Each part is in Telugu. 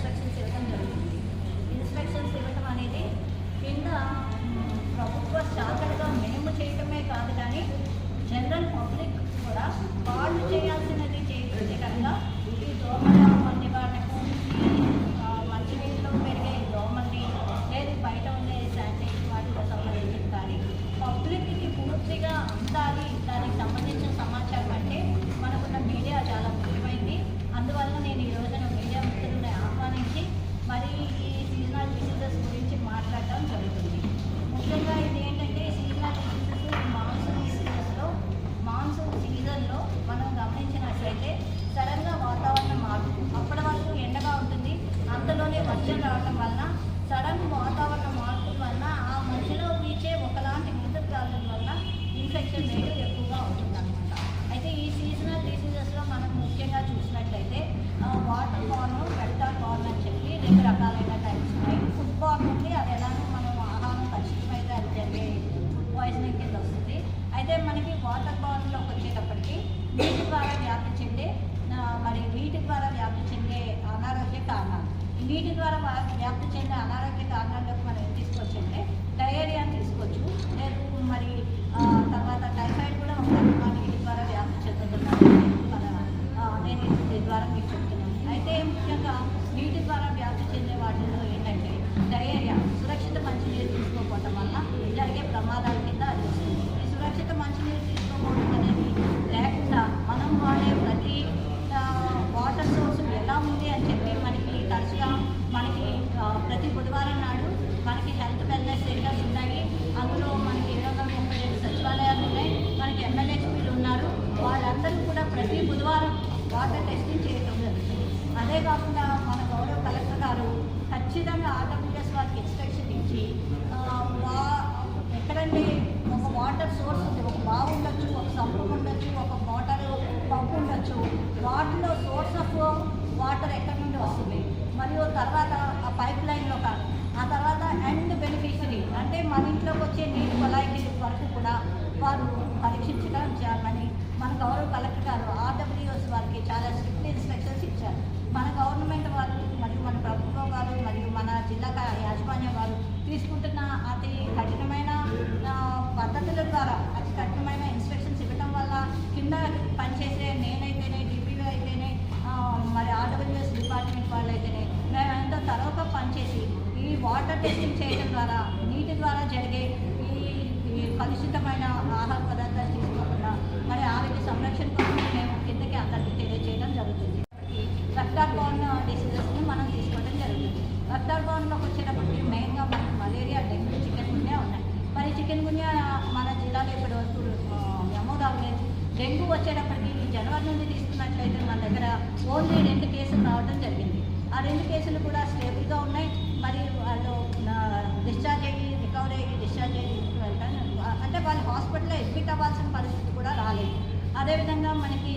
ఇన్స్ట్రక్షన్స్ ఇవ్వడం జరుగుతుంది. ఇన్స్ట్రక్షన్స్ ఇవ్వడం అనేది కింద ప్రభుత్వ శాఖలుగా మేము చేయటమే కాదు, కానీ జనరల్ పబ్లిక్ కూడా వాళ్ళు చేయాల్సినది చేయగలిగా ఈ దోమల నివారణకు, మంచినీళ్ళలో పెరిగే దోమల్ని లేదు బయట ఉండే శానిటైజర్ వాటితో సంబంధించిన కానీ పబ్లిక్కి పూర్తిగా అందాలి. దానికి సంబంధించిన సమాచారం అంటే మనకున్న మీడియా చాలా ముఖ్యమైంది. అందువల్ల నేను ఈ రోజున మీడియా మిత్రులను ఆహ్వానించి మరి ఈ సీజనల్ డిసీజెస్ గురించి మాట్లాడటం జరుగుతుంది. ముఖ్యంగా ఇది ఏంటంటే సీజనల్ డిసీజెస్ మాన్సూన్ సీజన్లో మనం గమనించినట్లయితే సడన్గా వాతావరణం మార్పు, అప్పటి వరకు ఎండగా ఉంటుంది, అంతలోనే వర్షం రావడం వలన సడన్ వాతావరణ మార్పుల వలన ఆ మధ్యలో వీచే ఒకలాంటి గాలుల వలన ఇన్ఫెక్షన్ రేటు ఎక్కువగా ఉంటుందన్నమాట. అయితే ఈ సీజనల్ డిసీజెస్లో మనం ముఖ్యంగా చూసినట్లయితే వాటర్ బార్న్, వెక్టార్ బార్న్ అని చెప్పి 2 రకాలైన టైప్స్ ఉన్నాయి. ఫుడ్ బార్న్ ఉంది, అది ఎలానో మనం ఆహారం ఖచ్చితమైతే అది జరిగే ఫుడ్ పాయిజనింగ్ కింద వస్తుంది. అయితే మనకి వాటర్ బార్న్లోకి వచ్చేటప్పటికి నీటి ద్వారా వ్యాప్తి చెందే నీటి ద్వారా వ్యాప్తి చెందే అనారోగ్య కారణాలు. ఈ నీటి ద్వారా వ్యాప్తి చెందే అనారోగ్య కారణాల్లోకి మనం ఏం తీసుకోవచ్చంటే డయేరియా తీసుకోవచ్చు, లేదు మరి తర్వాత టైఫాయిడ్ కూడా ఒక నీటి ద్వారా వ్యాప్తి చెందుతున్నారు. నేను దీని ద్వారా మీకు చెప్తున్నాను. అయితే ముఖ్యంగా నీటి ద్వారా వ్యాప్తి చెందే వాటిల్లో ఏంటంటే డయేరియా, సురక్షిత మంచినీరు తీసుకోకపోవడం వల్ల జరిగే ప్రమాదాల కింద అది వస్తుంది. ఈ సురక్షిత మంచినీరు తీసుకోకపోవడం అనేది లేకుండా మనం వాడే ప్రతి వాటర్ సోర్స్ ఎలా ఉంది అని చెప్పి మనకి తరచుగా ప్రతి బుధవారం నాడు మనకి హెల్త్ వెల్నెస్ సెంటర్స్ ఉన్నాయి. అందులో మనకి 232 సచివాలయాలు ఉన్నాయి, మనకి ఎమ్మెల్యేలు ఉన్నారు. వాళ్ళందరూ కూడా ప్రతి బుధవారం వాటర్ టెస్టింగ్ చేయడం జరుగుతుంది. అదే కాకుండా మన గౌరవ కలెక్టర్ గారు ఖచ్చితంగా ఆర్డబ్ల్యూఎస్ వారికి ఇన్స్ట్రక్షన్ ఇచ్చి ఎక్కడంటే ఒక వాటర్ సోర్స్ ఉంది, ఒక బావి ఉండొచ్చు, ఒక సంపం ఉండొచ్చు, ఒక మోటార్ పంపు ఉండొచ్చు, వాటిలో సోర్స్ ఆఫ్ వాటర్ ఎక్కడి నుండి వస్తుంది, మరియు తర్వాత ఆ పైప్ లైన్లో కాదు, ఆ తర్వాత ఎండ్ బెనిఫిషరీ అంటే మన ఇంట్లోకి వచ్చే నీటి కొలాయికి వరకు కూడా వారు పరీక్షించడం చేయాలని మన గౌరవ కలెక్టర్ గారు ఆర్డబ్ల్యూఎస్ వారికి చాలా స్ట్రిక్ట్ ఇన్స్ట్రక్షన్స్ ఇచ్చారు. మన గవర్నమెంట్ వారు మరియు మన ప్రభుత్వం వారు మరియు మన జిల్లా యాజమాన్యం వారు తీసుకుంటున్న అతి కఠినమైన పద్ధతుల ద్వారా అతి కఠినమైన ఇన్స్ట్రక్షన్స్ ఇవ్వడం వల్ల కింద పనిచేసే నేనైతేనే, డిపిఓ అయితేనే, మరి ఆర్డబ్ల్యూఎస్ డిపార్ట్మెంట్ వాళ్ళు అయితేనే మేము ఎంతో తరోగా పనిచేసి ఈ వాటర్ టెస్టింగ్ చేయడం ద్వారా నీటి ద్వారా జరిగే ఈ కలుషితమైన ఆహార పదార్థాలు తీసుకోకుండా మరి ఆరోగ్య సంరక్షణ కోసం మేము కిందకి అందరికీ తెలియజేయడం జరుగుతుంది. వెక్టార్ బార్న్ డిసీజెస్ని మనం తీసుకోవడం జరుగుతుంది. వెక్టార్ బార్న్లోకి వచ్చేటప్పటికి మెయిన్గా మనకి మలేరియా, డెంగ్యూ, చికెన్ గున్యా ఉన్నాయి. మరి చికెన్ గున్యా మన జిల్లాలో ఇప్పటి వరకు నమోదు అవ్వలేదు. డెంగ్యూ వచ్చేటప్పటికి జనవరి నుండి తీసుకున్నట్లయితే మన దగ్గర ఓన్లీ 2 కేసులు రావడం జరిగింది. ఆ 2 కేసులు కూడా స్టేబుల్గా ఉన్నాయి. మరి వాళ్ళు డిశ్చార్జ్ అయ్యి రికవరీ అయ్యి డిశ్చార్జ్ అయ్యి వెళ్తాను అంటే వాళ్ళు హాస్పిటల్లో అడ్మిట్ అవ్వాల్సిన పరిస్థితి కూడా రాలేదు. అదేవిధంగా మనకి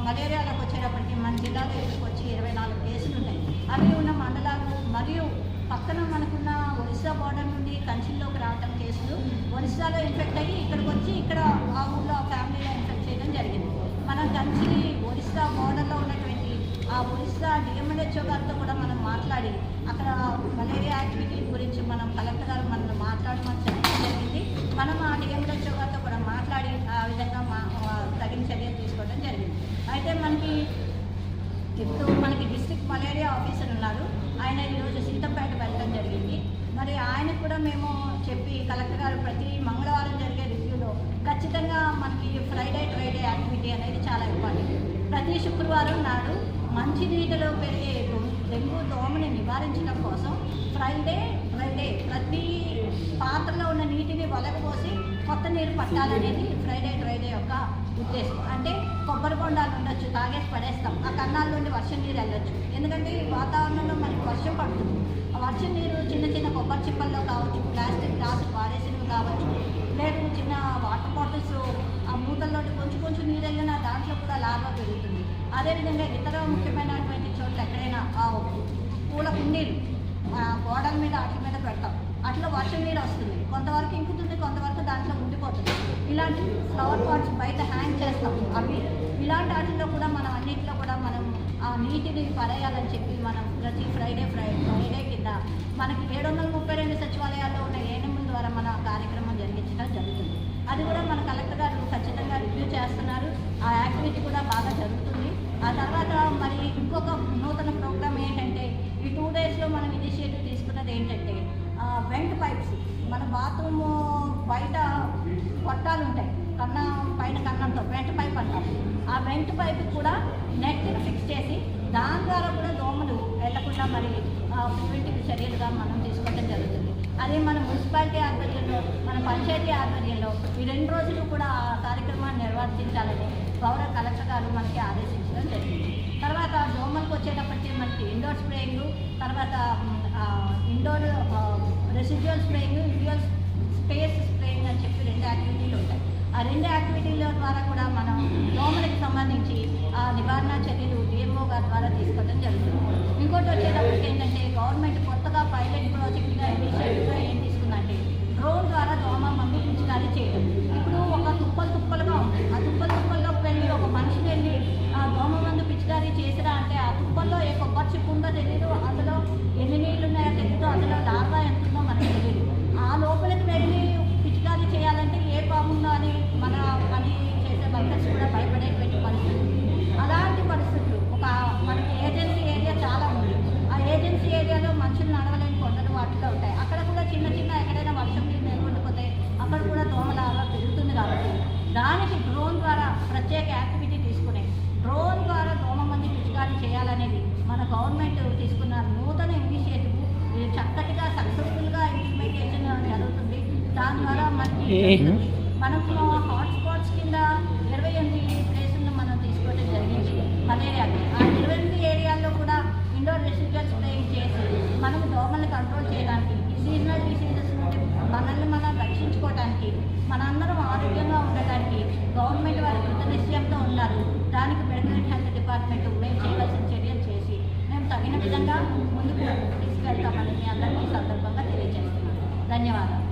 మలేరియాలోకి వచ్చేటప్పటికి మన జిల్లాలో ఇక్కడికి వచ్చి 24 కేసులు ఉన్నాయి. అవి ఉన్న మండలాలు మరియు పక్కన మనకున్న ఒరిస్సా బార్డర్ నుండి కంచిలోకి రావటం కేసులు ఒరిస్సాలో ఇన్ఫెక్ట్ అయ్యి ఇక్కడికి వచ్చి ఇక్కడ ఆ ఊళ్ళో ఆ ఫ్యామిలీలో ఇన్ఫెక్ట్ చేయడం జరిగింది. మన కంచి ఒరిస్సా బార్డర్లో ఉన్నటువంటి ఆ ఒరిస్సా డిఎంఎన్హెచ్ఓ గారితో కూడా మనం మాట్లాడి అక్కడ మలేరియా యాక్టివిటీ గురించి మనం కలెక్టర్ గారు మనం మాట్లాడమని చెప్పడం జరిగింది. మనం ఆ డిఎంఎన్హెచ్ఓ గారితో కూడా మాట్లాడి ఆ విధంగా తగిన చర్యలు తీసుకోవడం జరిగింది. అయితే మనకి డిస్ట్రిక్ట్ మలేరియా ఆఫీసర్ ఉన్నారు, ఆయన ఈరోజు సీతంపేట వెళ్ళడం జరిగింది. మరి ఆయనకు కూడా మేము చెప్పి కలెక్టర్ గారు ప్రతి మంగళవారం జరిగే రివ్యూలో ఖచ్చితంగా మనకి ఫ్రైడే ట్రైడే యాక్టివిటీ అనేది చాలా ఇంపార్టెంట్. ప్రతి శుక్రవారం నాడు మంచినీటిలో పెరిగే డెంగ్యూ దోమని నివారించడం కోసం ఫ్రైడే ప్రతి పాత్రలో ఉన్న నీటిని వలకపోసి కొత్త నీరు పట్టాలనేది ఫ్రైడే యొక్క ఉద్దేశం. అంటే కొబ్బరి బొండాలు ఉండొచ్చు, తాగేసి పడేస్తాం, ఆ కన్నాల నుండి వర్షం నీరు వెళ్ళొచ్చు. ఎందుకంటే ఈ వాతావరణంలో మనకి వర్షం పడుతుంది. ఆ వర్షం నీరు చిన్న కొబ్బరి చిప్పల్లో కావచ్చు, ప్లాస్టిక్ గ్లాసు పారేసినవి కావచ్చు, లేదు చిన్న వాటర్ బాటిల్స్ ఆ మూతల్లోకి కొంచెం నీరు వెళ్ళినా దాంట్లో కూడా లార్వా పెరుగుతుంది. అదేవిధంగా ఇతర ముఖ్యమైనటువంటి చోట్ల ఎక్కడైనా పూల కుండీలు గోడల మీద వాటి మీద పెడతాం, అట్లా వర్షం నీరు వస్తుంది, కొంతవరకు ఇంకుతుంది, కొంతవరకు దాంట్లో ఉండిపోతుంది. ఇలాంటి ఫ్లవర్ పాట్స్ బయట హ్యాంగ్ చేస్తాం, అవి ఇలాంటి వాటిల్లో కూడా మనం అన్నింటిలో కూడా మనం ఆ నీటిని పడేయాలని చెప్పి మనం ప్రతి ఫ్రైడే కింద మనకి 732 సచివాలయాల్లో ఉన్న ఏఎన్ఎంల ద్వారా మన కార్యక్రమం జరిగించడం జరుగుతుంది. అది కూడా మన కలెక్టర్ గారు ఖచ్చితంగా రివ్యూ చేస్తున్నారు. ఆ యాక్టివిటీ కూడా బాగా జరుగుతుంది. ఆ తర్వాత మరి ఇంకొక నూతన ప్రోగ్రామ్ ఏంటంటే ఈ 2 డేస్లో మనం ఇనిషియేటివ్ తీసుకున్నది ఏంటంటే వెంట్ పైప్స్. మన బాత్రూమ్ బయట కొట్టాలు ఉంటాయి, పైన కన్నంతో వెంట్ పైప్ అంటాం. ఆ వెంట్ పైప్ కూడా నెట్ని ఫిక్స్ చేసి దాని ద్వారా కూడా దోమలు వెళ్లకుండా మరి ప్రివెంటివ్ చర్యలుగా మనం తీసుకోవడం జరుగుతుంది. అదే మన మున్సిపాలిటీ ఆధ్వర్యంలో, మన పంచాయతీ ఆధ్వర్యంలో ఈ 2 రోజులు కూడా ఆ కార్యక్రమాన్ని నిర్వర్తించాలని గౌరవ కలెక్టర్ గారు మనకి ఆదేశించడం జరిగింది. తర్వాత దోమలకు వచ్చేటప్పటికి మనకి ఇండోర్ స్ప్రేయింగ్, తర్వాత indoor residual spraying, indoor space spraying అని చెప్పి 2 యాక్టివిటీలు ఉంటాయి. ఆ 2 యాక్టివిటీల ద్వారా కూడా మనం దోమలకు సంబంధించి ఆ నివారణ చర్యలు డిఎంఓ గారి ద్వారా తీసుకోవడం జరుగుతుంది. ఇంకోటి వచ్చేటప్పటికి ఏంటంటే గవర్నమెంట్ కొత్తగా పైలట్ ప్రాజెక్టుగా ఇనిషియేటివ్గా ఏం తీసుకుందంటే డ్రోన్ ద్వారా దోమ మందు పిచికారీ చేయడం. ఇప్పుడు ఒక తుప్పలుగా ఉంది. ఆ తుప్పల్లోకి వెళ్ళి ఒక మనిషి వెళ్ళి ఆ దోమ మందు పిచికారీ చేసిరా అంటే ఆ తుప్పల్లో ఏ కొబ్బరి చిప్పు ఉందో తెలియదు, అందులో ఎన్ని నీళ్ళు ఉన్నాయో తెలియదు, అందులో లార్వా ఎంత ఉందో మనకు తెలియదు. ఆ లోపలికి వెళ్ళి పిచికారీ చేయాలంటే ఏ బాగుందో అని మన పని చేసే వర్కర్స్ కూడా భయపడేటువంటి పరిస్థితి. అలాంటి పరిస్థితులు మనకి ఏజెన్సీ ఏరియా చాలా ఉంది. ఆ ఏజెన్సీ ఏరియాలో మనుషులు నడవలేని కొండలు వాటిలో ఉంటాయి. అక్కడ కూడా చిన్న ఎక్కడైనా వర్షం నీళ్ళు నిలబడిపోతే అక్కడ కూడా దోమల పెరుగుతుంది. కాబట్టి దానికి డ్రోన్ ద్వారా ప్రత్యేక యాక్టివిటీ తీసుకుని డ్రోన్ ద్వారా దోమ మంది పిచికారీ చేయాలనేది మన గవర్నమెంట్ తీసుకున్న నూతన ఇనిషియేటివ్. ఇది చక్కటిగా సక్సెస్ఫుల్గా ఇంప్లిమెంటేషన్ జరుగుతుంది. దాని ద్వారా మనం హాట్స్పాట్స్ కింద 28 ప్లేసులను మనం తీసుకోవడం జరిగింది మలేరియాకి. ఆ 28 ఏరియాల్లో కూడా ఇండోర్ రెసిడ్యువల్ స్ప్రేయింగ్ చేసి మనం దోమల్ని కంట్రోల్ చేయడానికి, సీజనల్ డిసీజెస్ నుండి మనల్ని మనం రక్షించుకోవడానికి, మనందరం ఆరోగ్యంగా ఉండటానికి గవర్నమెంట్ వారి కృత నిశ్చయంతో ఉన్నారు. దానికి మెడికల్ హెల్త్ డిపార్ట్మెంట్ మేము చేయవలసిన చర్యలు చేసి మేము తగిన విధంగా ముందుకు తీసుకెళ్తామని మీ అందరికీ సందర్భంగా తెలియజేస్తున్నాను. ధన్యవాదాలు.